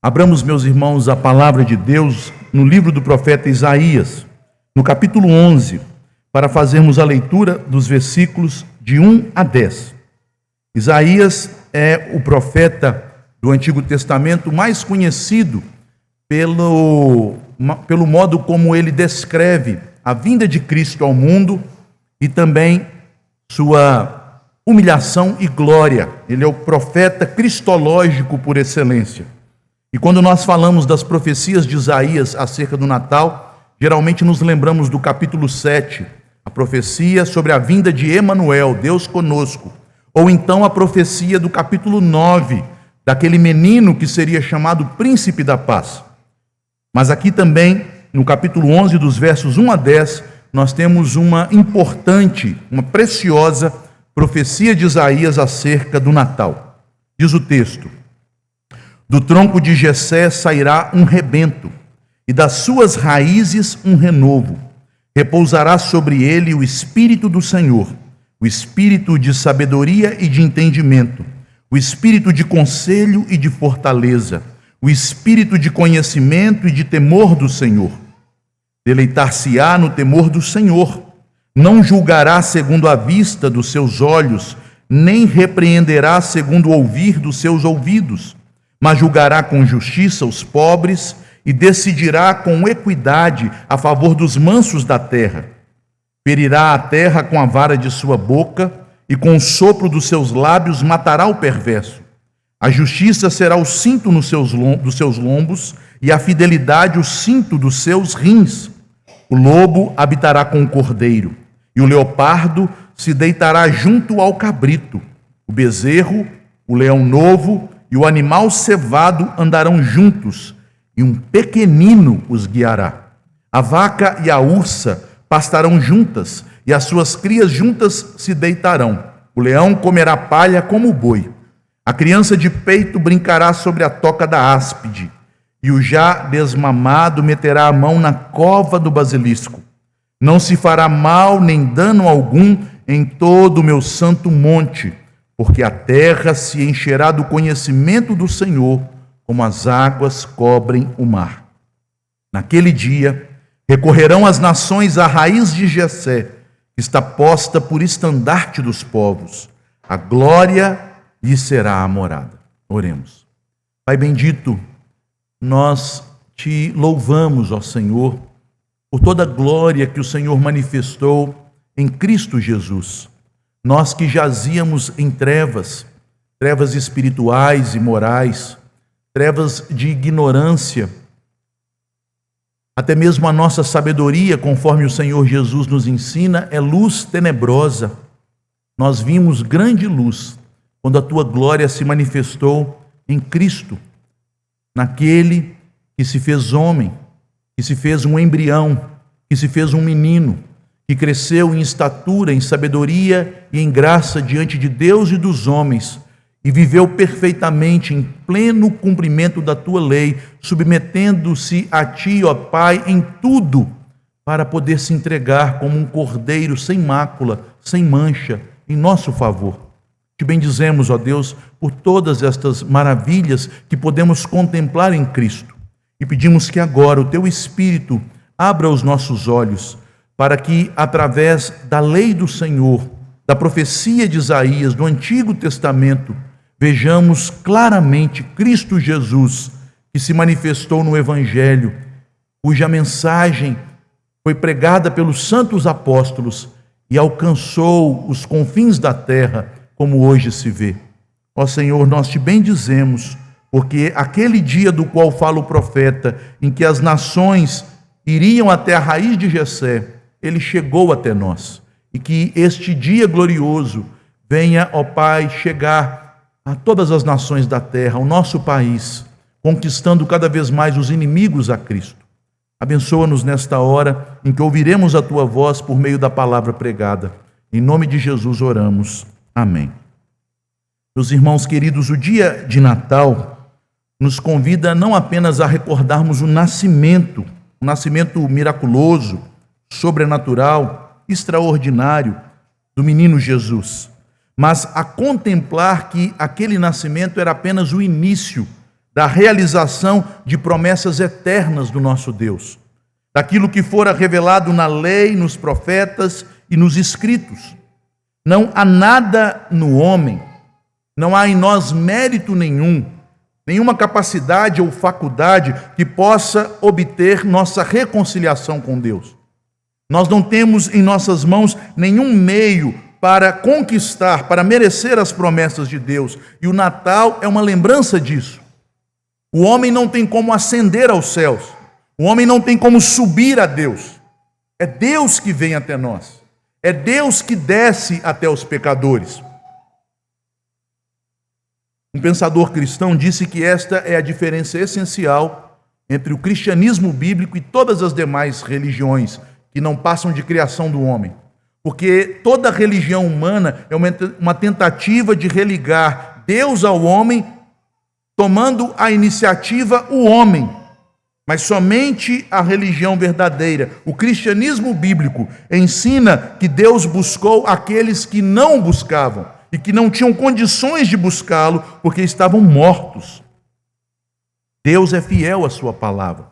Abramos, meus irmãos, a palavra de Deus no livro do profeta Isaías, no capítulo 11, para fazermos a leitura dos versículos de 1 a 10. Isaías é o profeta do Antigo Testamento mais conhecido pelo modo como ele descreve a vinda de Cristo ao mundo e também sua humilhação e glória. Ele é o profeta cristológico por excelência. E quando nós falamos das profecias de Isaías acerca do Natal, geralmente nos lembramos do capítulo 7, a profecia sobre a vinda de Emanuel, Deus conosco, ou então a profecia do capítulo 9, daquele menino que seria chamado Príncipe da Paz. Mas aqui também, no capítulo 11, dos versos 1 a 10, nós temos uma importante, uma preciosa profecia de Isaías acerca do Natal. Diz o texto: do tronco de Jessé sairá um rebento, e das suas raízes um renovo. Repousará sobre ele o Espírito do Senhor, o Espírito de sabedoria e de entendimento, o Espírito de conselho e de fortaleza, o Espírito de conhecimento e de temor do Senhor. Deleitar-se-á no temor do Senhor, não julgará segundo a vista dos seus olhos, nem repreenderá segundo o ouvir dos seus ouvidos, mas julgará com justiça os pobres e decidirá com equidade a favor dos mansos da terra. Ferirá a terra com a vara de sua boca e com o sopro dos seus lábios matará o perverso. A justiça será o cinto dos seus lombos e a fidelidade o cinto dos seus rins. O lobo habitará com o cordeiro e o leopardo se deitará junto ao cabrito. O bezerro, o leão novo e o animal cevado andarão juntos, e um pequenino os guiará. A vaca e a ursa pastarão juntas, e as suas crias juntas se deitarão. O leão comerá palha como o boi. A criança de peito brincará sobre a toca da áspide, e o já desmamado meterá a mão na cova do basilisco. Não se fará mal nem dano algum em todo o meu santo monte, porque a terra se encherá do conhecimento do Senhor, como as águas cobrem o mar. Naquele dia, recorrerão as nações à raiz de Jessé, que está posta por estandarte dos povos. A glória lhe será a morada. Oremos. Pai bendito, nós te louvamos, ó Senhor, por toda a glória que o Senhor manifestou em Cristo Jesus. Nós que jazíamos em trevas espirituais e morais, trevas de ignorância, até mesmo a nossa sabedoria, conforme o Senhor Jesus nos ensina, é luz tenebrosa. Nós vimos grande luz quando a tua glória se manifestou em Cristo, naquele que se fez homem, que se fez um embrião, que se fez um menino, que cresceu em estatura, em sabedoria e em graça diante de Deus e dos homens, e viveu perfeitamente em pleno cumprimento da tua lei, submetendo-se a ti, ó Pai, em tudo, para poder se entregar como um cordeiro sem mácula, sem mancha, em nosso favor. Te bendizemos, ó Deus, por todas estas maravilhas que podemos contemplar em Cristo, e pedimos que agora o teu Espírito abra os nossos olhos, para que, através da lei do Senhor, da profecia de Isaías, do Antigo Testamento, vejamos claramente Cristo Jesus, que se manifestou no Evangelho, cuja mensagem foi pregada pelos santos apóstolos e alcançou os confins da terra, como hoje se vê. Ó Senhor, nós te bendizemos, porque aquele dia do qual fala o profeta, em que as nações iriam até a raiz de Jessé, ele chegou até nós, e que este dia glorioso venha, ó Pai, chegar a todas as nações da terra, ao nosso país, conquistando cada vez mais os inimigos a Cristo. Abençoa-nos nesta hora em que ouviremos a tua voz por meio da palavra pregada. Em nome de Jesus oramos. Amém. Meus irmãos queridos, o dia de Natal nos convida não apenas a recordarmos o nascimento miraculoso, sobrenatural, extraordinário do menino Jesus, mas a contemplar que aquele nascimento era apenas o início da realização de promessas eternas do nosso Deus, daquilo que fora revelado na lei, nos profetas e nos escritos. Não há nada no homem, não há em nós mérito nenhum, nenhuma capacidade ou faculdade que possa obter nossa reconciliação com Deus. Nós não temos em nossas mãos nenhum meio para conquistar, para merecer as promessas de Deus. E o Natal é uma lembrança disso. O homem não tem como ascender aos céus. O homem não tem como subir a Deus. É Deus que vem até nós. É Deus que desce até os pecadores. Um pensador cristão disse que esta é a diferença essencial entre o cristianismo bíblico e todas as demais religiões que não passam de criação do homem. Porque toda religião humana é uma tentativa de religar Deus ao homem, tomando a iniciativa o homem. Mas somente a religião verdadeira, o cristianismo bíblico, ensina que Deus buscou aqueles que não buscavam e que não tinham condições de buscá-lo porque estavam mortos. Deus é fiel à sua palavra.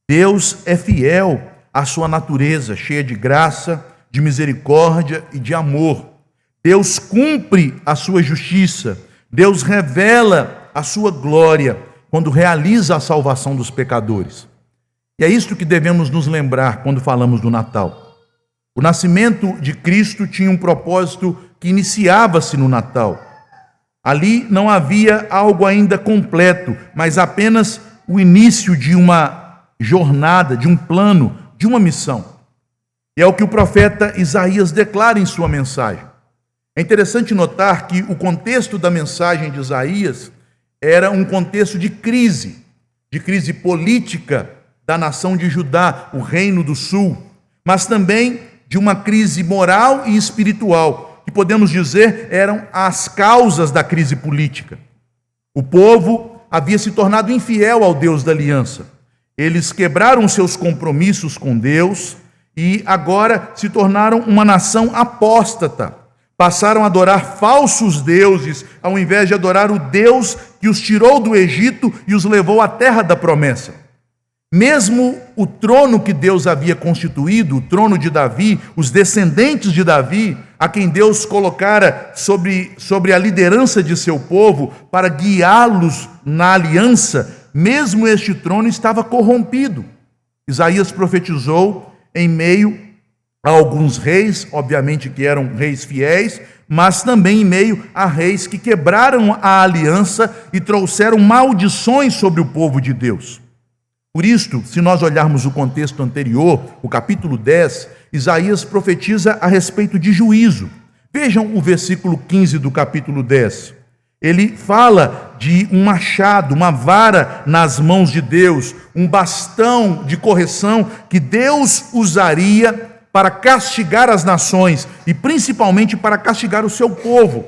Deus é fiel à sua natureza, cheia de graça, de misericórdia e de amor. Deus cumpre a sua justiça. Deus revela a sua glória quando realiza a salvação dos pecadores. E é isto que devemos nos lembrar quando falamos do Natal. O nascimento de Cristo tinha um propósito que iniciava-se no Natal. Ali não havia algo ainda completo, mas apenas o início de uma jornada, de um plano, de uma missão. E é o que o profeta Isaías declara em sua mensagem. É interessante notar que o contexto da mensagem de Isaías era um contexto de crise política da nação de Judá, o reino do sul, mas também de uma crise moral e espiritual, que podemos dizer eram as causas da crise política. O povo havia se tornado infiel ao Deus da aliança. Eles quebraram seus compromissos com Deus e agora se tornaram uma nação apóstata. Passaram a adorar falsos deuses, ao invés de adorar o Deus que os tirou do Egito e os levou à terra da promessa. Mesmo o trono que Deus havia constituído, o trono de Davi, os descendentes de Davi, a quem Deus colocara sobre a liderança de seu povo para guiá-los na aliança, mesmo este trono estava corrompido. Isaías profetizou em meio a alguns reis, obviamente que eram reis fiéis, mas também em meio a reis que quebraram a aliança e trouxeram maldições sobre o povo de Deus. Por isto, se nós olharmos o contexto anterior, o capítulo 10, Isaías profetiza a respeito de juízo. Vejam o versículo 15 do capítulo 10. Ele fala de um machado, uma vara nas mãos de Deus, um bastão de correção que Deus usaria para castigar as nações e principalmente para castigar o seu povo.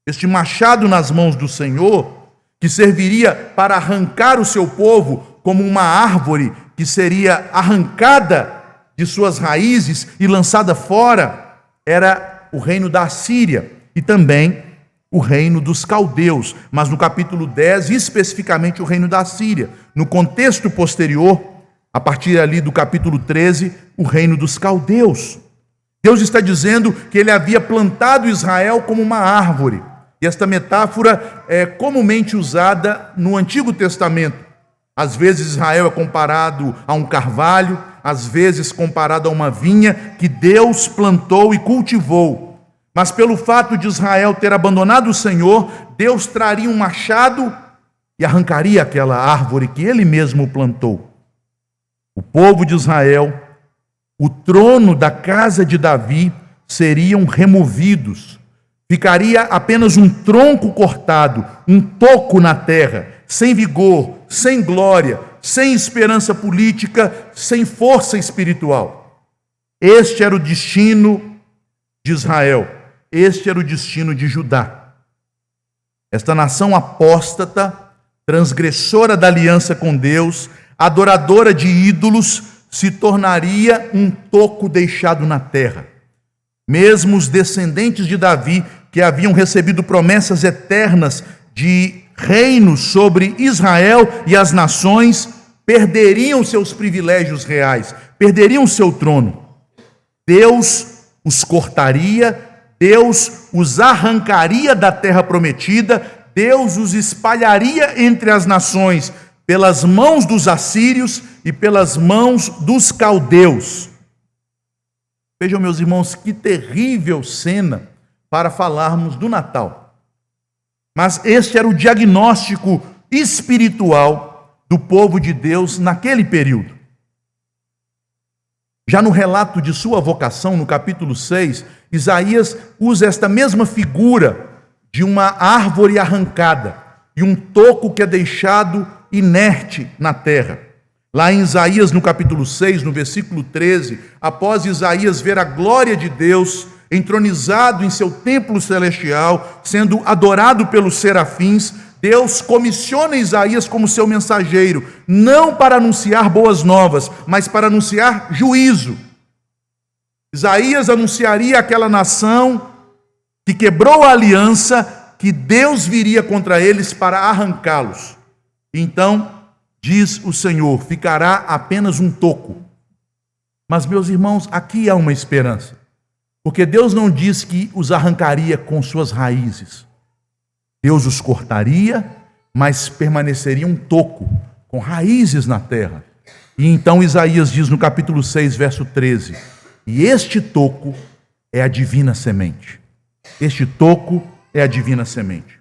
Este machado nas mãos do Senhor, que serviria para arrancar o seu povo como uma árvore que seria arrancada de suas raízes e lançada fora, era o reino da Assíria e também o reino dos caldeus, mas no capítulo 10, especificamente o reino da Assíria. No contexto posterior, a partir ali do capítulo 13, o reino dos caldeus. Deus está dizendo que ele havia plantado Israel como uma árvore. E esta metáfora é comumente usada no Antigo Testamento. Às vezes Israel é comparado a um carvalho, às vezes comparado a uma vinha que Deus plantou e cultivou. Mas pelo fato de Israel ter abandonado o Senhor, Deus traria um machado e arrancaria aquela árvore que ele mesmo plantou. O povo de Israel, o trono da casa de Davi seriam removidos. Ficaria apenas um tronco cortado, um toco na terra, sem vigor, sem glória, sem esperança política, sem força espiritual. Este era o destino de Israel, este era o destino de Judá. Esta nação apóstata, transgressora da aliança com Deus, adoradora de ídolos, se tornaria um toco deixado na terra. Mesmo os descendentes de Davi, que haviam recebido promessas eternas de reinos sobre Israel e as nações perderiam seus privilégios reais, perderiam seu trono. Deus os cortaria, Deus os arrancaria da terra prometida, Deus os espalharia entre as nações pelas mãos dos assírios e pelas mãos dos caldeus. Vejam, meus irmãos, que terrível cena para falarmos do Natal. Mas este era o diagnóstico espiritual do povo de Deus naquele período. Já no relato de sua vocação, no capítulo 6, Isaías usa esta mesma figura de uma árvore arrancada e um toco que é deixado inerte na terra. Lá em Isaías, no capítulo 6, no versículo 13, após Isaías ver a glória de Deus entronizado em seu templo celestial, sendo adorado pelos serafins, Deus comissiona Isaías como seu mensageiro, não para anunciar boas novas, mas para anunciar juízo. Isaías anunciaria àquela nação que quebrou a aliança, que Deus viria contra eles para arrancá-los. Então, diz o Senhor, ficará apenas um toco. Mas, meus irmãos, aqui há uma esperança. Porque Deus não diz que os arrancaria com suas raízes. Deus os cortaria, mas permaneceria um toco, com raízes na terra. E então Isaías diz no capítulo 6, verso 13, e este toco é a divina semente. Este toco é a divina semente.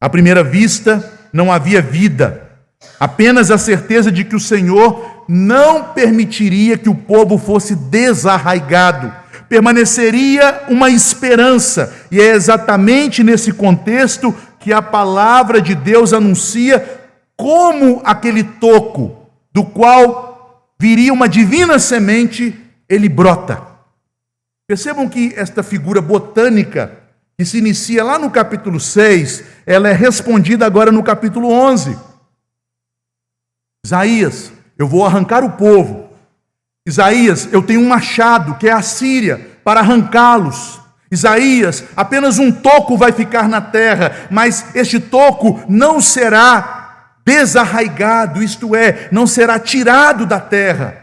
À primeira vista, não havia vida, apenas a certeza de que o Senhor não permitiria que o povo fosse desarraigado. Permaneceria uma esperança, e é exatamente nesse contexto que a palavra de Deus anuncia como aquele toco, do qual viria uma divina semente, ele brota. Percebam que esta figura botânica, que se inicia lá no capítulo 6, ela é respondida agora no capítulo 11. Isaías, eu vou arrancar o povo. Isaías, eu tenho um machado, que é a Síria, para arrancá-los. Isaías, apenas um toco vai ficar na terra, mas este toco não será desarraigado, isto é, não será tirado da terra.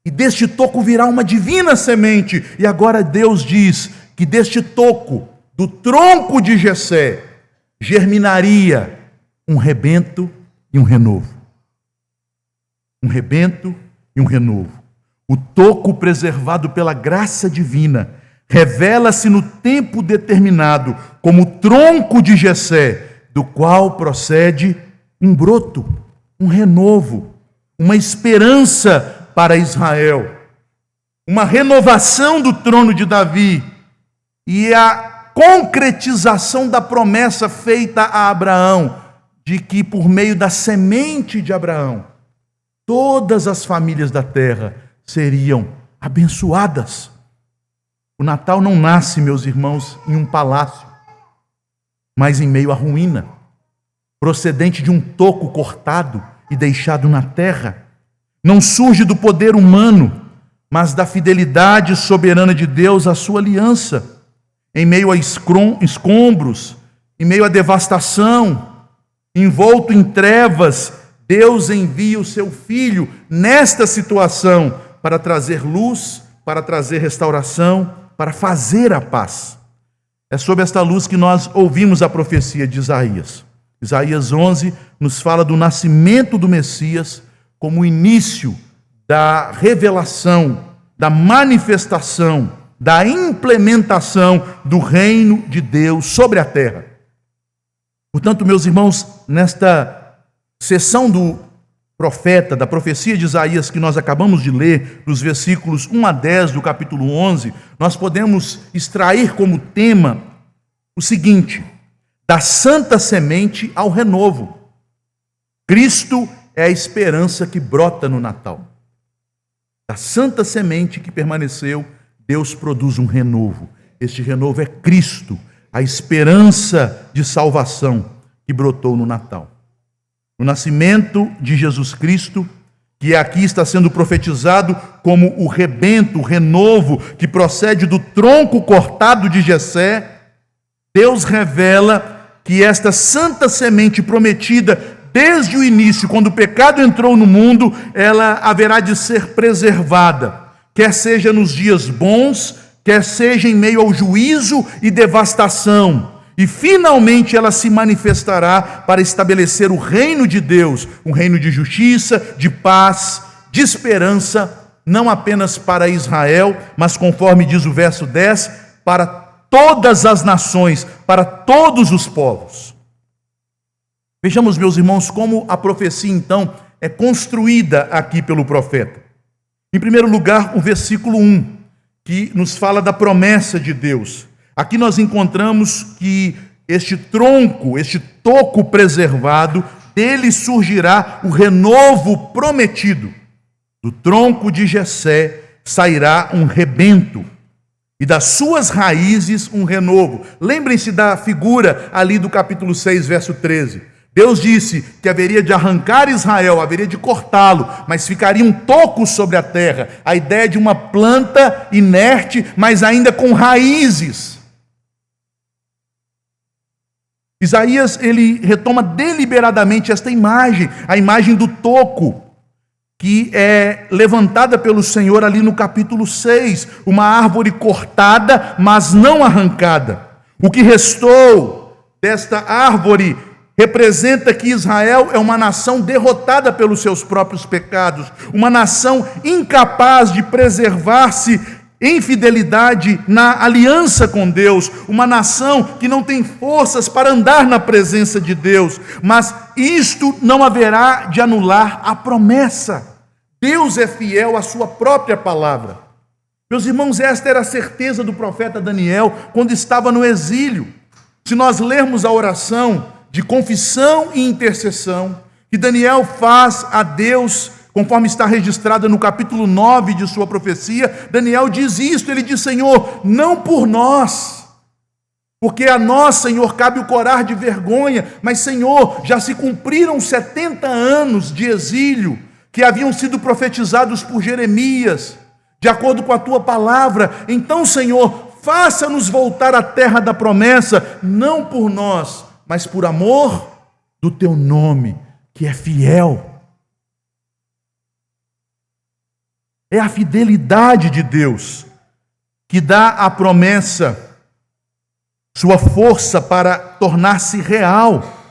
E deste toco virá uma divina semente. E agora Deus diz que deste toco, do tronco de Jessé, germinaria um rebento e um renovo. Um rebento e um renovo. O toco preservado pela graça divina revela-se no tempo determinado como o tronco de Jessé, do qual procede um broto, um renovo, uma esperança para Israel, uma renovação do trono de Davi e a concretização da promessa feita a Abraão, de que por meio da semente de Abraão, todas as famílias da terra seriam abençoadas. O Natal não nasce, meus irmãos, em um palácio, mas em meio à ruína, procedente de um toco cortado e deixado na terra. Não surge do poder humano, mas da fidelidade soberana de Deus à sua aliança. Em meio a escombros, em meio à devastação, envolto em trevas, Deus envia o seu Filho nesta situação para trazer luz, para trazer restauração, para fazer a paz. É sob esta luz que nós ouvimos a profecia de Isaías. Isaías 11 nos fala do nascimento do Messias como o início da revelação, da manifestação, da implementação do reino de Deus sobre a terra. Portanto, meus irmãos, nesta sessão do profeta, da profecia de Isaías que nós acabamos de ler, dos versículos 1 a 10 do capítulo 11, nós podemos extrair como tema o seguinte: da santa semente ao renovo. Cristo é a esperança que brota no Natal. Da santa semente que permaneceu, Deus produz um renovo. Este renovo é Cristo, a esperança de salvação que brotou no Natal. O nascimento de Jesus Cristo, que aqui está sendo profetizado como o rebento, o renovo, que procede do tronco cortado de Jessé, Deus revela que esta santa semente prometida desde o início, quando o pecado entrou no mundo, ela haverá de ser preservada, quer seja nos dias bons, quer seja em meio ao juízo e devastação. E finalmente ela se manifestará para estabelecer o reino de Deus, um reino de justiça, de paz, de esperança, não apenas para Israel, mas conforme diz o verso 10, para todas as nações, para todos os povos. Vejamos, meus irmãos, como a profecia então é construída aqui pelo profeta. Em primeiro lugar, o versículo 1, que nos fala da promessa de Deus. Aqui nós encontramos que este tronco, este toco preservado, dele surgirá o renovo prometido. Do tronco de Jessé sairá um rebento, e das suas raízes um renovo. Lembrem-se da figura ali do capítulo 6, verso 13. Deus disse que haveria de arrancar Israel, haveria de cortá-lo, mas ficaria um toco sobre a terra. A ideia de uma planta inerte, mas ainda com raízes. Isaías, ele retoma deliberadamente esta imagem, a imagem do toco, que é levantada pelo Senhor ali no capítulo 6, uma árvore cortada, mas não arrancada. O que restou desta árvore representa que Israel é uma nação derrotada pelos seus próprios pecados, uma nação incapaz de preservar-se em fidelidade na aliança com Deus, uma nação que não tem forças para andar na presença de Deus, mas isto não haverá de anular a promessa. Deus é fiel à sua própria palavra. Meus irmãos, esta era a certeza do profeta Daniel quando estava no exílio. Se nós lermos a oração de confissão e intercessão que Daniel faz a Deus, conforme está registrada no capítulo 9 de sua profecia, Daniel diz isto, ele diz: Senhor, não por nós, porque a nós, Senhor, cabe o corar de vergonha, mas, Senhor, já se cumpriram 70 anos de exílio, que haviam sido profetizados por Jeremias, de acordo com a tua palavra. Então, Senhor, faça-nos voltar à terra da promessa, não por nós, mas por amor do teu nome, que é fiel. É a fidelidade de Deus que dá à promessa sua força para tornar-se real.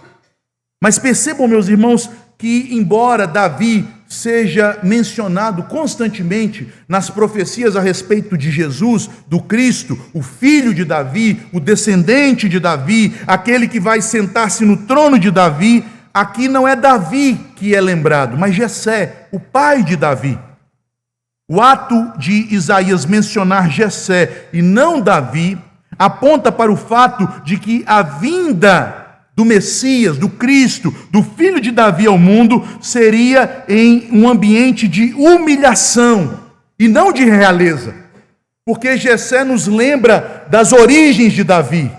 Mas percebam, meus irmãos, que embora Davi seja mencionado constantemente nas profecias a respeito de Jesus, do Cristo, o filho de Davi, o descendente de Davi, aquele que vai sentar-se no trono de Davi, aqui não é Davi que é lembrado, mas Jessé, o pai de Davi. O ato de Isaías mencionar Jessé e não Davi aponta para o fato de que a vinda do Messias, do Cristo, do filho de Davi ao mundo, seria em um ambiente de humilhação e não de realeza. Porque Jessé nos lembra das origens de Davi.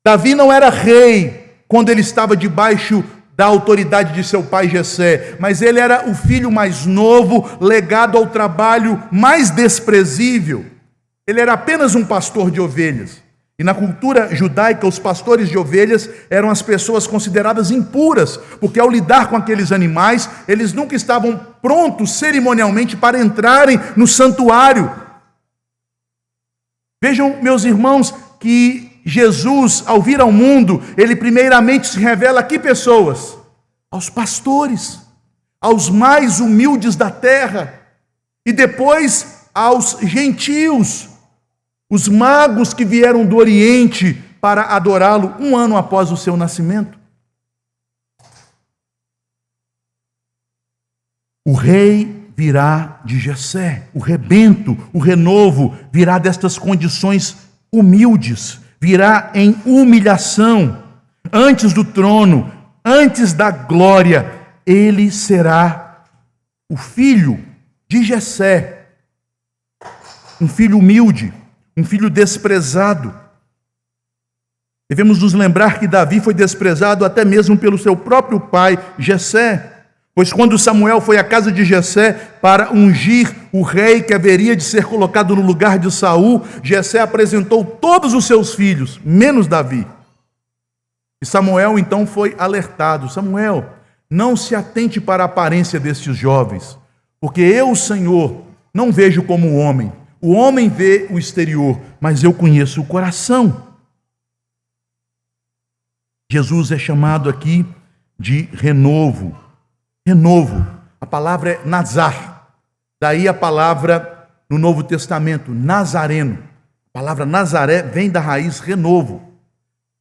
Davi não era rei quando ele estava debaixo da autoridade de seu pai Jessé, mas ele era o filho mais novo, legado ao trabalho mais desprezível. Ele era apenas um pastor de ovelhas. E na cultura judaica, os pastores de ovelhas eram as pessoas consideradas impuras, porque ao lidar com aqueles animais, eles nunca estavam prontos cerimonialmente para entrarem no santuário. Vejam, meus irmãos, que Jesus, ao vir ao mundo, ele primeiramente se revela a que pessoas? Aos pastores, aos mais humildes da terra, e depois aos gentios, os magos que vieram do Oriente para adorá-lo 1 ano após o seu nascimento. O rei virá de Jessé, o rebento, o renovo, virá destas condições humildes, virá em humilhação, antes do trono, antes da glória. Ele será o filho de Jessé, um filho humilde, um filho desprezado. Devemos nos lembrar que Davi foi desprezado até mesmo pelo seu próprio pai, Jessé. Pois quando Samuel foi à casa de Jessé para ungir o rei que haveria de ser colocado no lugar de Saul, Jessé apresentou todos os seus filhos, menos Davi. E Samuel então foi alertado: Samuel, não se atente para a aparência destes jovens, porque eu, Senhor, não vejo como o homem vê o exterior, mas eu conheço o coração. Jesus é chamado aqui de renovo. Renovo, a palavra é Nazar, daí a palavra no Novo Testamento, Nazareno. A palavra Nazaré vem da raiz renovo.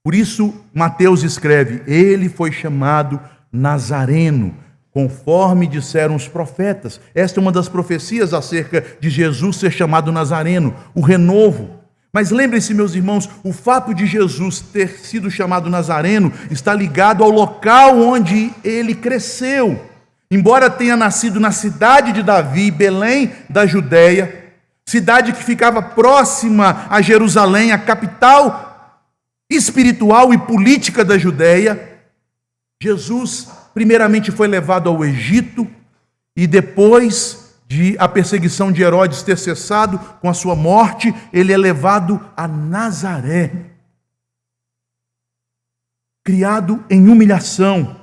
Por isso, Mateus escreve: ele foi chamado Nazareno, conforme disseram os profetas. Esta é uma das profecias acerca de Jesus ser chamado Nazareno, o renovo. Mas lembrem-se, meus irmãos, o fato de Jesus ter sido chamado Nazareno está ligado ao local onde ele cresceu. Embora tenha nascido na cidade de Davi, Belém da Judéia, cidade que ficava próxima a Jerusalém, a capital espiritual e política da Judéia, Jesus primeiramente foi levado ao Egito e depois de a perseguição de Herodes ter cessado com a sua morte, ele é levado a Nazaré, criado em humilhação,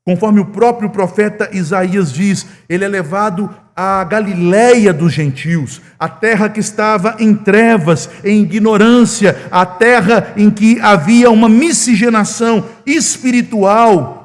conforme o próprio profeta Isaías diz, ele é levado à Galiléia dos gentios, a terra que estava em trevas, em ignorância, a terra em que havia uma miscigenação espiritual,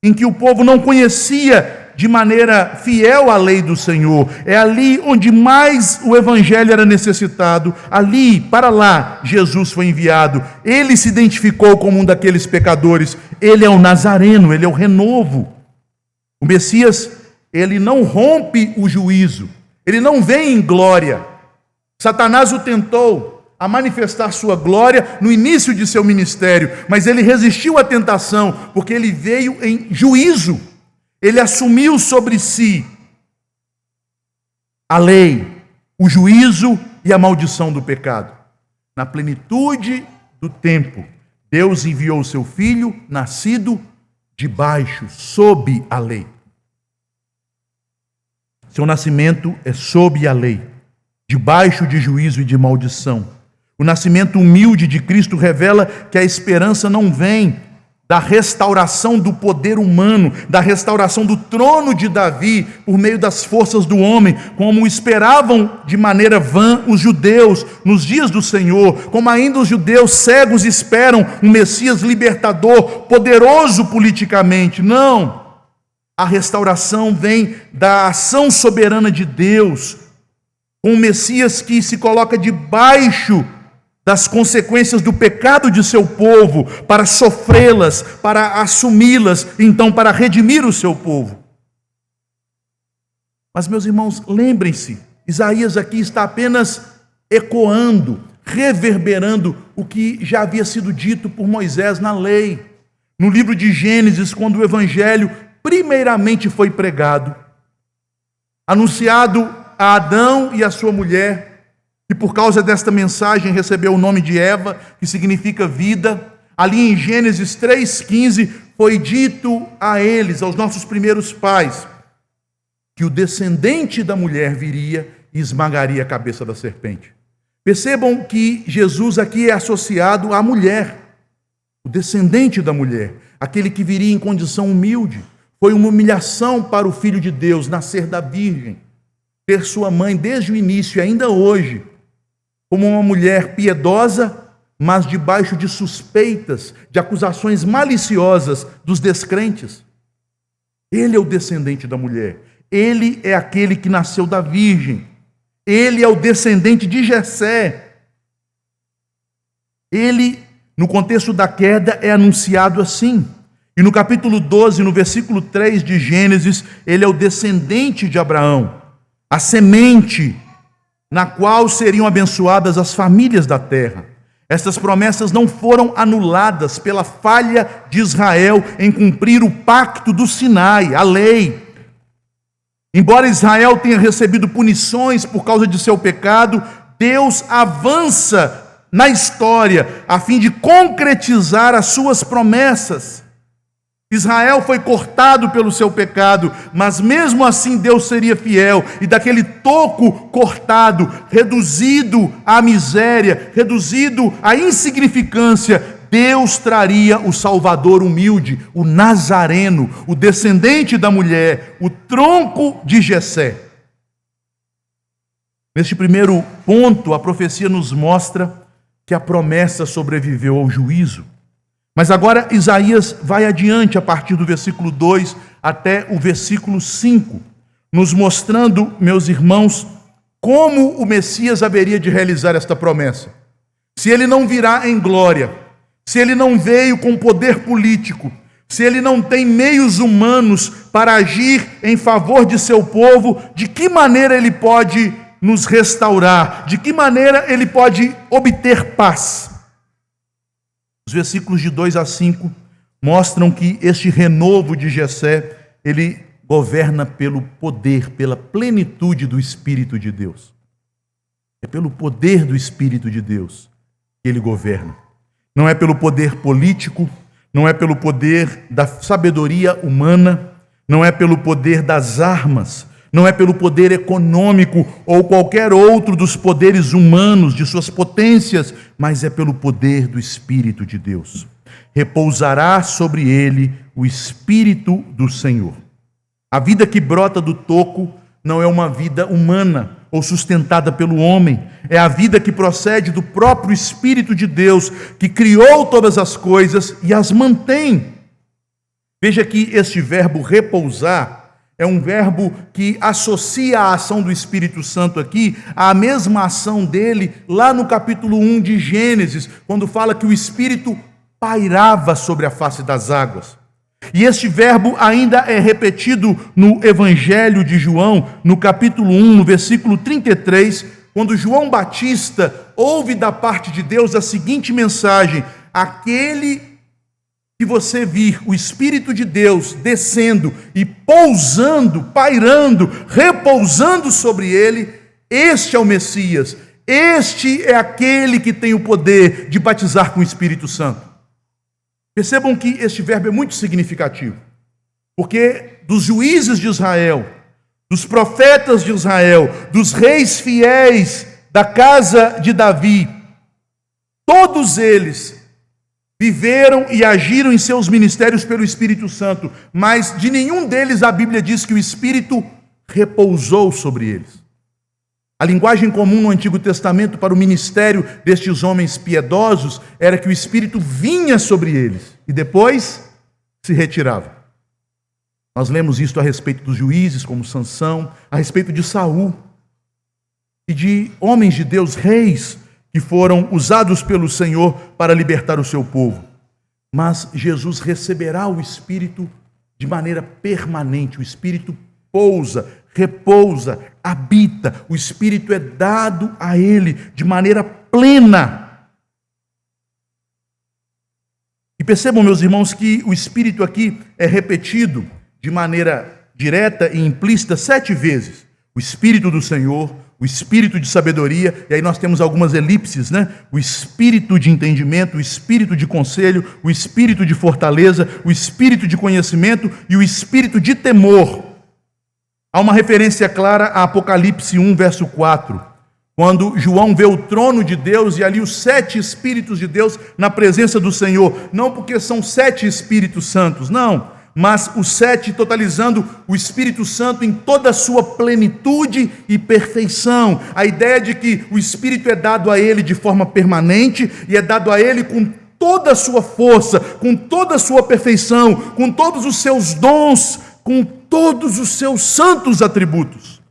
em que o povo não conhecia de maneira fiel a lei do Senhor. É ali onde mais o evangelho era necessitado. Ali, para lá, Jesus foi enviado. Ele se identificou como um daqueles pecadores. Ele é o Nazareno, ele é o renovo. O Messias, ele não rompe o juízo. Ele não vem em glória. Satanás o tentou a manifestar sua glória no início de seu ministério, mas ele resistiu à tentação, porque ele veio em juízo. Ele assumiu sobre si a lei, o juízo e a maldição do pecado. Na plenitude do tempo, Deus enviou o seu Filho, nascido debaixo, sob a lei. Seu nascimento é sob a lei, debaixo de juízo e de maldição. O nascimento humilde de Cristo revela que a esperança não vem da restauração do poder humano, da restauração do trono de Davi por meio das forças do homem, como esperavam de maneira vã os judeus nos dias do Senhor, como ainda os judeus cegos esperam um Messias libertador, poderoso politicamente. Não, a restauração vem da ação soberana de Deus, com um Messias que se coloca debaixo das consequências do pecado de seu povo, para sofrê-las, para assumi-las, então para redimir o seu povo. Mas, meus irmãos, lembrem-se, Isaías aqui está apenas ecoando, reverberando o que já havia sido dito por Moisés na lei. No livro de Gênesis, quando o evangelho primeiramente foi pregado, anunciado a Adão e a sua mulher, e por causa desta mensagem recebeu o nome de Eva, que significa vida. Ali em Gênesis 3,15 foi dito a eles, aos nossos primeiros pais, que o descendente da mulher viria e esmagaria a cabeça da serpente. Percebam que Jesus aqui é associado à mulher, o descendente da mulher, aquele que viria em condição humilde. Foi uma humilhação para o Filho de Deus nascer da Virgem, ter sua mãe desde o início e ainda hoje como uma mulher piedosa, mas debaixo de suspeitas, de acusações maliciosas dos descrentes. Ele é o descendente da mulher. Ele é aquele que nasceu da Virgem. Ele é o descendente de Jessé. Ele, no contexto da queda, é anunciado assim. E no capítulo 12, no versículo 3 de Gênesis, ele é o descendente de Abraão, a semente na qual seriam abençoadas as famílias da terra. Estas promessas não foram anuladas pela falha de Israel em cumprir o pacto do Sinai, a lei. Embora Israel tenha recebido punições por causa de seu pecado, Deus avança na história a fim de concretizar as suas promessas. Israel foi cortado pelo seu pecado, mas mesmo assim Deus seria fiel, e daquele toco cortado, reduzido à miséria, reduzido à insignificância, Deus traria o Salvador humilde, o Nazareno, o descendente da mulher, o tronco de Jessé. Neste primeiro ponto, a profecia nos mostra que a promessa sobreviveu ao juízo. Mas agora Isaías vai adiante a partir do versículo 2 até o versículo 5, nos mostrando, meus irmãos, como o Messias haveria de realizar esta promessa. Se ele não virá em glória, se ele não veio com poder político, se ele não tem meios humanos para agir em favor de seu povo, de que maneira ele pode nos restaurar? De que maneira ele pode obter paz? Os versículos de 2 a 5 mostram que este renovo de Jessé, ele governa pelo poder, pela plenitude do Espírito de Deus. É pelo poder do Espírito de Deus que ele governa. Não é pelo poder político, não é pelo poder da sabedoria humana, não é pelo poder das armas, não é pelo poder econômico ou qualquer outro dos poderes humanos, de suas potências, mas é pelo poder do Espírito de Deus. Repousará sobre ele o Espírito do Senhor. A vida que brota do toco não é uma vida humana ou sustentada pelo homem, é a vida que procede do próprio Espírito de Deus, que criou todas as coisas e as mantém. Veja que este verbo repousar é um verbo que associa a ação do Espírito Santo aqui à mesma ação dele lá no capítulo 1 de Gênesis, quando fala que o Espírito pairava sobre a face das águas. E este verbo ainda é repetido no Evangelho de João, no capítulo 1, no versículo 33, quando João Batista ouve da parte de Deus a seguinte mensagem: aquele que você vir o Espírito de Deus descendo e pousando, pairando, repousando sobre ele, este é o Messias, este é aquele que tem o poder de batizar com o Espírito Santo. Percebam que este verbo é muito significativo, porque dos juízes de Israel, dos profetas de Israel, dos reis fiéis da casa de Davi, todos eles viveram e agiram em seus ministérios pelo Espírito Santo, mas de nenhum deles a Bíblia diz que o Espírito repousou sobre eles. A linguagem comum no Antigo Testamento para o ministério destes homens piedosos era que o Espírito vinha sobre eles e depois se retirava. Nós lemos isto a respeito dos juízes, como Sansão, a respeito de Saul e de homens de Deus, reis, que foram usados pelo Senhor para libertar o seu povo. Mas Jesus receberá o Espírito de maneira permanente. O Espírito pousa, repousa, habita. O Espírito é dado a ele de maneira plena. E percebam, meus irmãos, que o Espírito aqui é repetido de maneira direta e implícita 7 vezes. O Espírito do Senhor, o Espírito de sabedoria, e aí nós temos algumas elipses, né? O Espírito de entendimento, o Espírito de conselho, o Espírito de fortaleza, o Espírito de conhecimento e o Espírito de temor. Há uma referência clara a Apocalipse 1, verso 4, quando João vê o trono de Deus e ali os 7 Espíritos de Deus na presença do Senhor, não porque são 7 Espíritos Santos, não, mas os 7 totalizando o Espírito Santo em toda a sua plenitude e perfeição. A ideia de que o Espírito é dado a ele de forma permanente e é dado a ele com toda a sua força, com toda a sua perfeição, com todos os seus dons, com todos os seus santos atributos.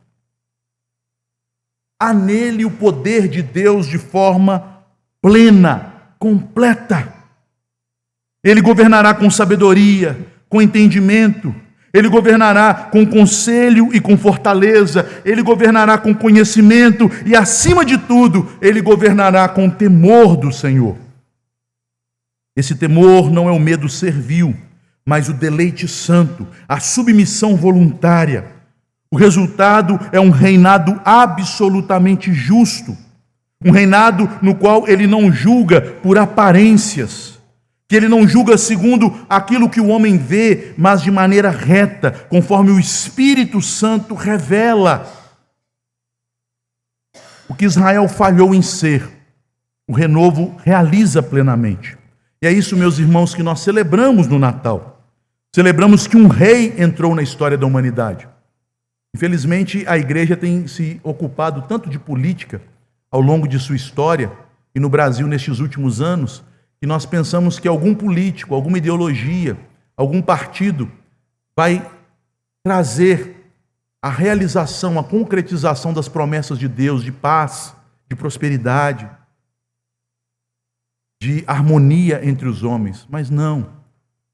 Há nele o poder de Deus de forma plena, completa. Ele governará com sabedoria, com entendimento, ele governará com conselho e com fortaleza, ele governará com conhecimento e, acima de tudo, ele governará com temor do Senhor. Esse temor não é o medo servil, mas o deleite santo, a submissão voluntária. O resultado é um reinado absolutamente justo, um reinado no qual ele não julga por aparências, que ele não julga segundo aquilo que o homem vê, mas de maneira reta, conforme o Espírito Santo revela. O que Israel falhou em ser, o renovo realiza plenamente. E é isso, meus irmãos, que nós celebramos no Natal. Celebramos que um rei entrou na história da humanidade. Infelizmente, a igreja tem se ocupado tanto de política ao longo de sua história, e no Brasil nestes últimos anos, que nós pensamos que algum político, alguma ideologia, algum partido vai trazer a realização, a concretização das promessas de Deus, de paz, de prosperidade, de harmonia entre os homens. Mas não,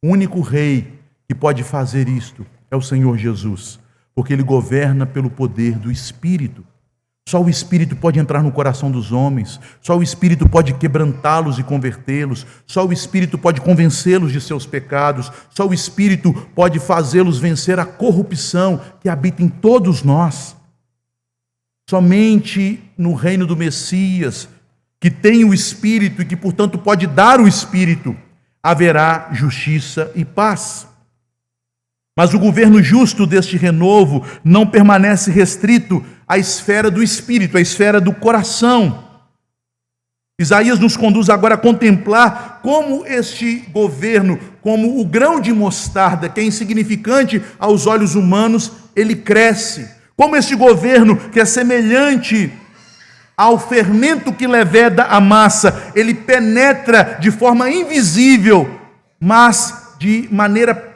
o único rei que pode fazer isto é o Senhor Jesus, porque Ele governa pelo poder do Espírito. Só o Espírito pode entrar no coração dos homens, só o Espírito pode quebrantá-los e convertê-los, só o Espírito pode convencê-los de seus pecados, só o Espírito pode fazê-los vencer a corrupção que habita em todos nós. Somente no reino do Messias, que tem o Espírito e que, portanto, pode dar o Espírito, haverá justiça e paz. Mas o governo justo deste renovo não permanece restrito à esfera do espírito, à esfera do coração. Isaías nos conduz agora a contemplar como este governo, como o grão de mostarda, que é insignificante aos olhos humanos, ele cresce. Como este governo, que é semelhante ao fermento que leveda a massa, ele penetra de forma invisível, mas de maneira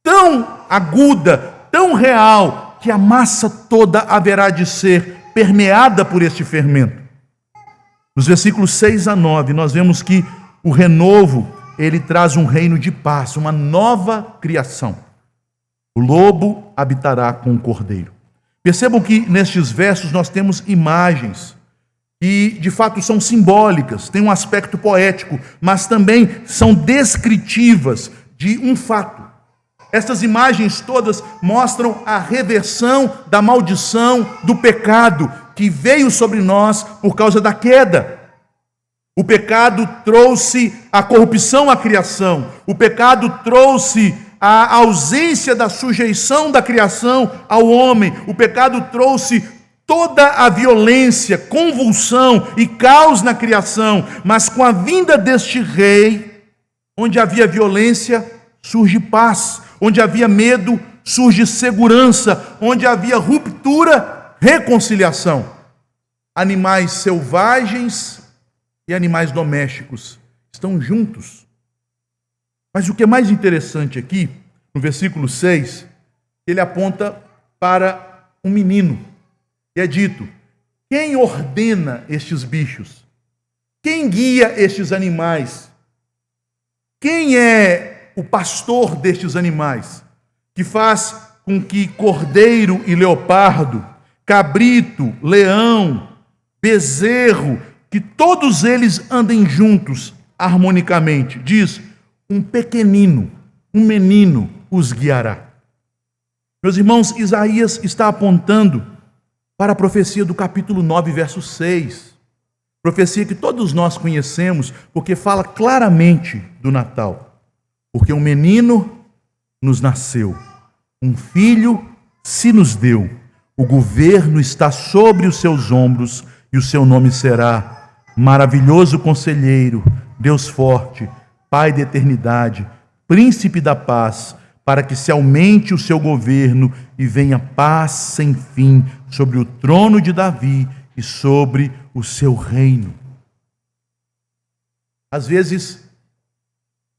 tão aguda, tão real, que a massa toda haverá de ser permeada por este fermento. Nos versículos 6 a 9, nós vemos que o renovo, ele traz um reino de paz, uma nova criação. O lobo habitará com o cordeiro. Percebam que nestes versos nós temos imagens que de fato são simbólicas, têm um aspecto poético, mas também são descritivas de um fato. Estas imagens todas mostram a reversão da maldição do pecado que veio sobre nós por causa da queda. O pecado trouxe a corrupção à criação. O pecado trouxe a ausência da sujeição da criação ao homem. O pecado trouxe toda a violência, convulsão e caos na criação. Mas com a vinda deste rei, onde havia violência, surge paz. Onde havia medo, surge segurança. Onde havia ruptura, reconciliação. Animais selvagens e animais domésticos estão juntos. Mas o que é mais interessante aqui, no versículo 6, ele aponta para um menino. E é dito: quem ordena estes bichos? Quem guia estes animais? Quem é o pastor destes animais, que faz com que cordeiro e leopardo, cabrito, leão, bezerro, que todos eles andem juntos harmonicamente? Diz: um pequenino, um menino os guiará. Meus irmãos, Isaías está apontando para a profecia do capítulo 9, verso 6. Profecia que todos nós conhecemos, porque fala claramente do Natal. Porque um menino nos nasceu, um filho se nos deu, o governo está sobre os seus ombros, e o seu nome será Maravilhoso Conselheiro, Deus Forte, Pai da Eternidade, Príncipe da Paz, para que se aumente o seu governo e venha paz sem fim sobre o trono de Davi e sobre o seu reino. Às vezes,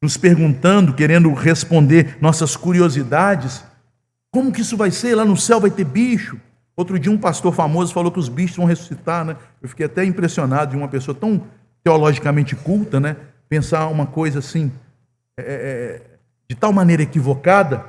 nos perguntando, querendo responder nossas curiosidades, como que isso vai ser? Lá no céu vai ter bicho? Outro dia um pastor famoso falou que os bichos vão ressuscitar, né? Eu fiquei até impressionado de uma pessoa tão teologicamente culta, né? Pensar uma coisa assim, de tal maneira equivocada.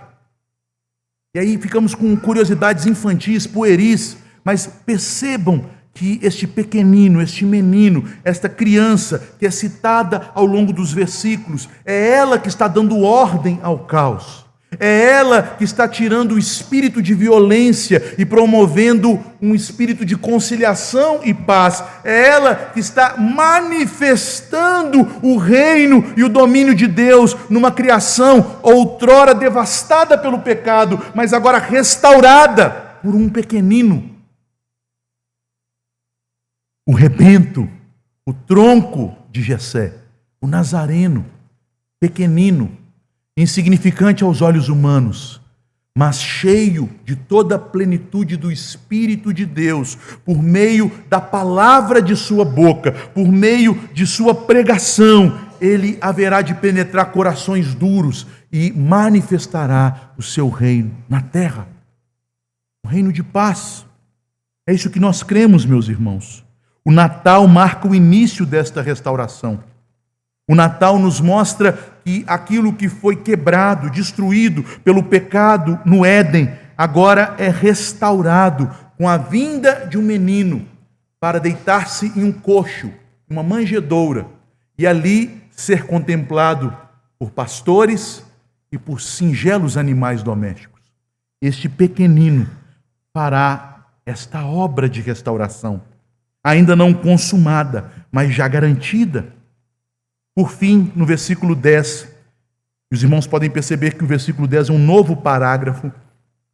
E aí ficamos com curiosidades infantis, pueris, mas percebam que este pequenino, este menino, esta criança que é citada ao longo dos versículos, é ela que está dando ordem ao caos. É ela que está tirando o espírito de violência e promovendo um espírito de conciliação e paz. É ela que está manifestando o reino e o domínio de Deus numa criação outrora devastada pelo pecado, mas agora restaurada por um pequenino. O rebento, o tronco de Jessé, o Nazareno, pequenino, insignificante aos olhos humanos, mas cheio de toda a plenitude do Espírito de Deus, por meio da palavra de sua boca, por meio de sua pregação, ele haverá de penetrar corações duros e manifestará o seu reino na terra. Um reino de paz. É isso que nós cremos, meus irmãos. O Natal marca o início desta restauração. O Natal nos mostra que aquilo que foi quebrado, destruído pelo pecado no Éden, agora é restaurado com a vinda de um menino para deitar-se em um coxo, uma manjedoura, e ali ser contemplado por pastores e por singelos animais domésticos. Este pequenino fará esta obra de restauração, ainda não consumada, mas já garantida. Por fim, no versículo 10, os irmãos podem perceber que o versículo 10 é um novo parágrafo.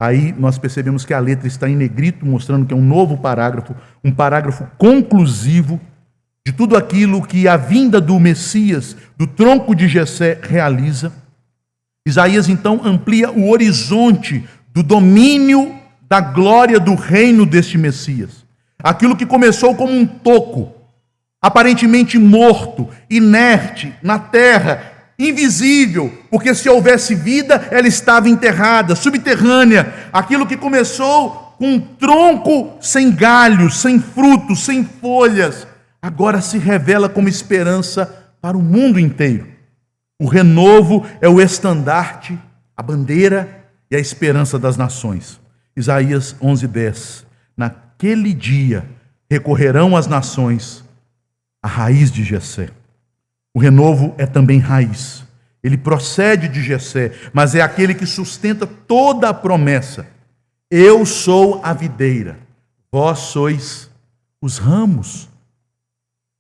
Aí nós percebemos que a letra está em negrito, mostrando que é um novo parágrafo, um parágrafo conclusivo de tudo aquilo que a vinda do Messias, do tronco de Jessé, realiza. Isaías então amplia o horizonte do domínio da glória do reino deste Messias. Aquilo que começou como um toco, aparentemente morto, inerte, na terra, invisível, porque se houvesse vida, ela estava enterrada, subterrânea. Aquilo que começou com um tronco sem galhos, sem frutos, sem folhas, agora se revela como esperança para o mundo inteiro. O renovo é o estandarte, a bandeira e a esperança das nações. Isaías 11:10. Naquele dia recorrerão as nações à raiz de Jessé. O renovo é também raiz. Ele procede de Jessé, mas é aquele que sustenta toda a promessa. Eu sou a videira, vós sois os ramos.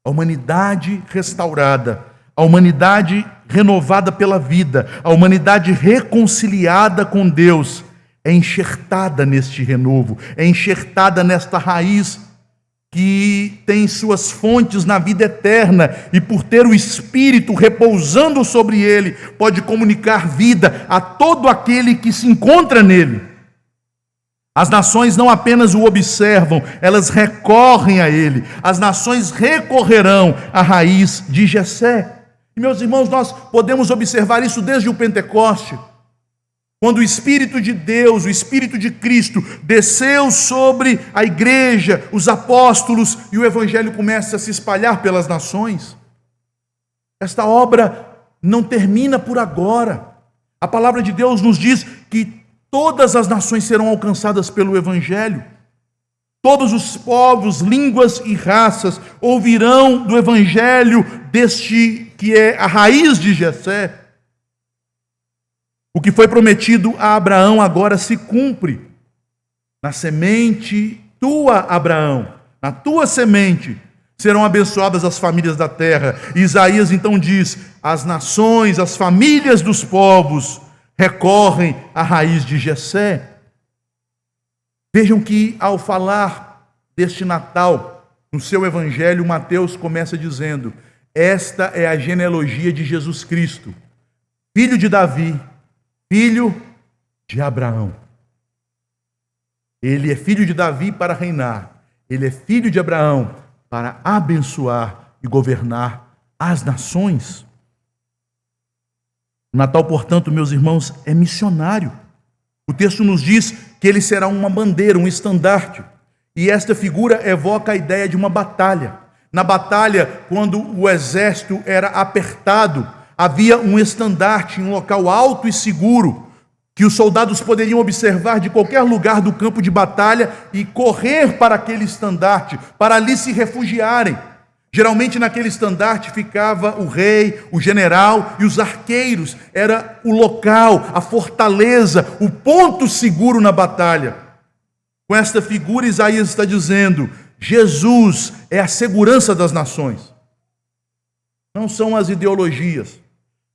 A humanidade restaurada, a humanidade renovada pela vida, a humanidade reconciliada com Deus, é enxertada neste renovo, é enxertada nesta raiz que tem suas fontes na vida eterna e por ter o Espírito repousando sobre ele, pode comunicar vida a todo aquele que se encontra nele. As nações não apenas o observam, elas recorrem a ele. As nações recorrerão à raiz de Jessé. E, meus irmãos, nós podemos observar isso desde o Pentecoste, quando o Espírito de Deus, o Espírito de Cristo, desceu sobre a igreja, os apóstolos, e o Evangelho começa a se espalhar pelas nações. Esta obra não termina por agora. A palavra de Deus nos diz que todas as nações serão alcançadas pelo Evangelho. Todos os povos, línguas e raças ouvirão do Evangelho deste que é a raiz de Jessé. O que foi prometido a Abraão agora se cumpre. Na semente tua, Abraão, na tua semente serão abençoadas as famílias da terra. E Isaías então diz: as nações, as famílias dos povos recorrem à raiz de Jessé. Vejam que ao falar deste Natal, no seu evangelho, Mateus começa dizendo: esta é a genealogia de Jesus Cristo, filho de Davi, filho de Abraão. Ele é filho de Davi para reinar, ele é filho de Abraão para abençoar e governar as nações. O Natal, portanto, meus irmãos, é missionário. O texto nos diz que ele será uma bandeira, um estandarte. E esta figura evoca a ideia de uma batalha. Na batalha, quando o exército era apertado, havia um estandarte em um local alto e seguro, que os soldados poderiam observar de qualquer lugar do campo de batalha e correr para aquele estandarte, para ali se refugiarem. Geralmente naquele estandarte ficava o rei, o general e os arqueiros. Era o local, a fortaleza, o ponto seguro na batalha. Com esta figura, Isaías está dizendo: Jesus é a segurança das nações. Não são as ideologias,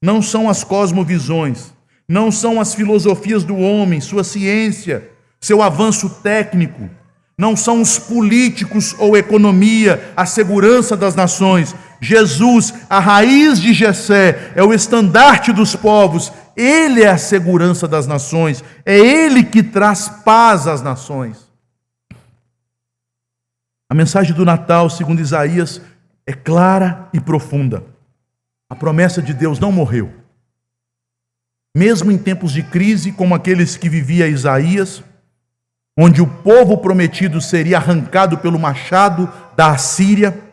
não são as cosmovisões, não são as filosofias do homem, sua ciência, seu avanço técnico, não são os políticos ou economia, a segurança das nações. Jesus, a raiz de Jessé, é o estandarte dos povos. Ele é a segurança das nações. É Ele que traz paz às nações. A mensagem do Natal, segundo Isaías, é clara e profunda. A promessa de Deus não morreu. Mesmo em tempos de crise, como aqueles que vivia Isaías, onde o povo prometido seria arrancado pelo machado da Assíria,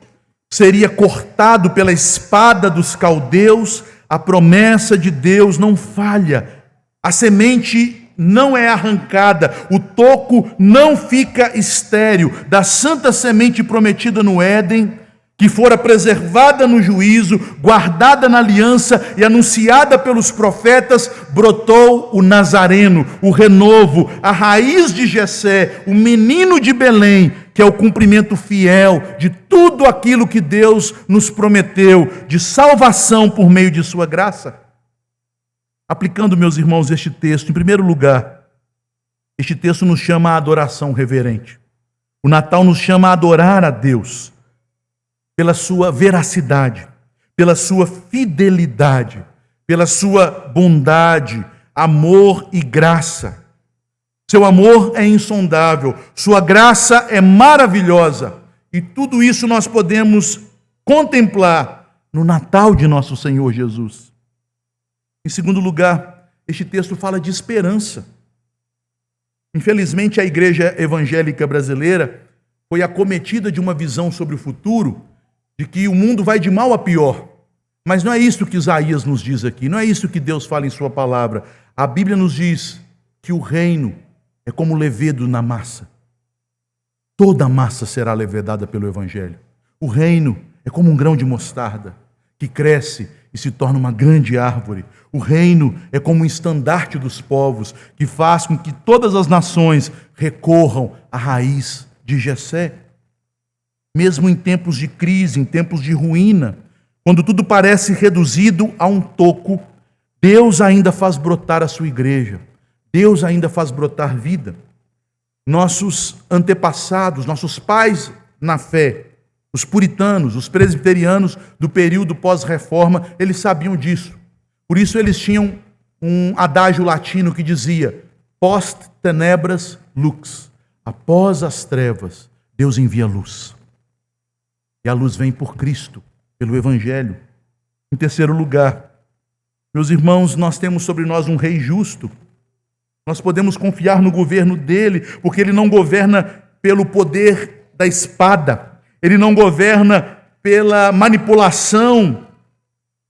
seria cortado pela espada dos caldeus, a promessa de Deus não falha. A semente não é arrancada, o toco não fica estéril. Da santa semente prometida no Éden, que fora preservada no juízo, guardada na aliança e anunciada pelos profetas, brotou o Nazareno, o renovo, a raiz de Jessé, o menino de Belém, que é o cumprimento fiel de tudo aquilo que Deus nos prometeu, de salvação por meio de sua graça. Aplicando, meus irmãos, este texto, em primeiro lugar, este texto nos chama à adoração reverente. O Natal nos chama a adorar a Deus pela sua veracidade, pela sua fidelidade, pela sua bondade, amor e graça. Seu amor é insondável, sua graça é maravilhosa, e tudo isso nós podemos contemplar no Natal de nosso Senhor Jesus. Em segundo lugar, este texto fala de esperança. Infelizmente, a igreja evangélica brasileira foi acometida de uma visão sobre o futuro, de que o mundo vai de mal a pior. Mas não é isso que Isaías nos diz aqui, não é isso que Deus fala em sua palavra. A Bíblia nos diz que o reino é como levedo na massa. Toda a massa será levedada pelo Evangelho. O reino é como um grão de mostarda, que cresce e se torna uma grande árvore. O reino é como um estandarte dos povos, que faz com que todas as nações recorram à raiz de Jessé. Mesmo em tempos de crise, em tempos de ruína, quando tudo parece reduzido a um toco, Deus ainda faz brotar a sua igreja. Deus ainda faz brotar vida. Nossos antepassados, nossos pais na fé, os puritanos, os presbiterianos do período pós-reforma, eles sabiam disso. Por isso eles tinham um adágio latino que dizia: post tenebras lux. Após as trevas, Deus envia luz. E a luz vem por Cristo, pelo Evangelho. Em terceiro lugar, meus irmãos, nós temos sobre nós um rei justo. Nós podemos confiar no governo dele, porque ele não governa pelo poder da espada, ele não governa pela manipulação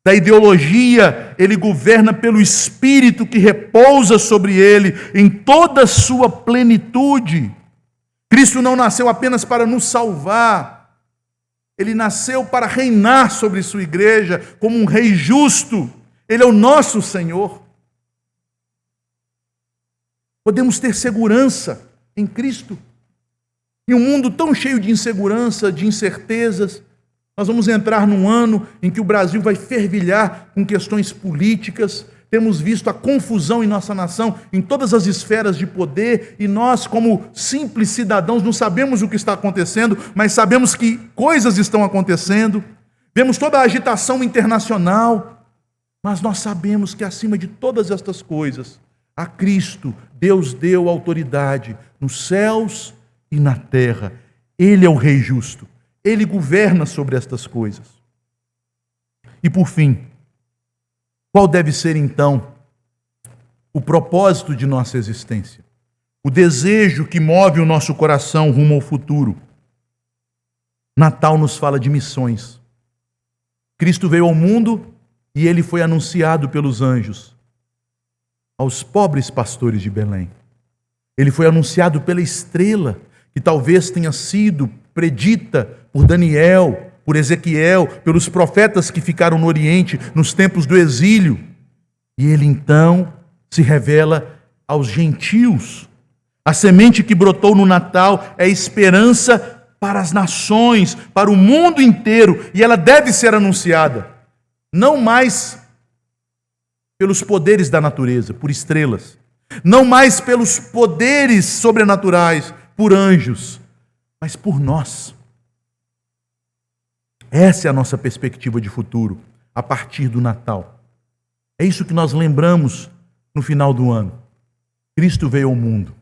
da ideologia, ele governa pelo Espírito que repousa sobre ele em toda a sua plenitude. Cristo não nasceu apenas para nos salvar, ele nasceu para reinar sobre sua igreja como um rei justo. Ele é o nosso Senhor. Podemos ter segurança em Cristo. Em um mundo tão cheio de insegurança, de incertezas, nós vamos entrar num ano em que o Brasil vai fervilhar com questões políticas. Temos visto a confusão em nossa nação, em todas as esferas de poder, e nós, como simples cidadãos, não sabemos o que está acontecendo, mas sabemos que coisas estão acontecendo. Vemos toda a agitação internacional, mas nós sabemos que acima de todas estas coisas, a Cristo, Deus deu autoridade nos céus e na terra. Ele é o Rei justo, Ele governa sobre estas coisas. E por fim, qual deve ser, então, o propósito de nossa existência? O desejo que move o nosso coração rumo ao futuro. Natal nos fala de missões. Cristo veio ao mundo e ele foi anunciado pelos anjos aos pobres pastores de Belém. Ele foi anunciado pela estrela, que talvez tenha sido predita por Daniel, por Ezequiel, pelos profetas que ficaram no Oriente nos tempos do exílio. E ele então se revela aos gentios. A semente que brotou no Natal é esperança para as nações, para o mundo inteiro, e ela deve ser anunciada, não mais pelos poderes da natureza, por estrelas, não mais pelos poderes sobrenaturais, por anjos, mas por nós. Essa é a nossa perspectiva de futuro, a partir do Natal. É isso que nós lembramos no final do ano. Cristo veio ao mundo.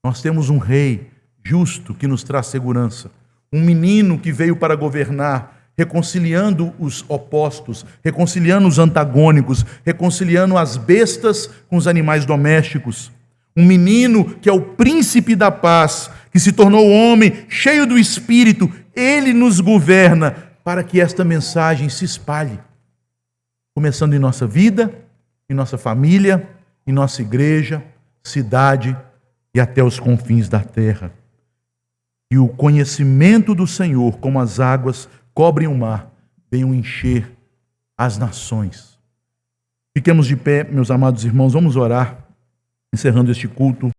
Nós temos um rei justo que nos traz segurança. Um menino que veio para governar, reconciliando os opostos, reconciliando os antagônicos, reconciliando as bestas com os animais domésticos. Um menino que é o príncipe da paz, que se tornou homem, cheio do Espírito. Ele nos governa para que esta mensagem se espalhe. Começando em nossa vida, em nossa família, em nossa igreja, cidade e até os confins da terra. E o conhecimento do Senhor, como as águas cobrem o mar, venham encher as nações. Fiquemos de pé, meus amados irmãos, vamos orar, encerrando este culto.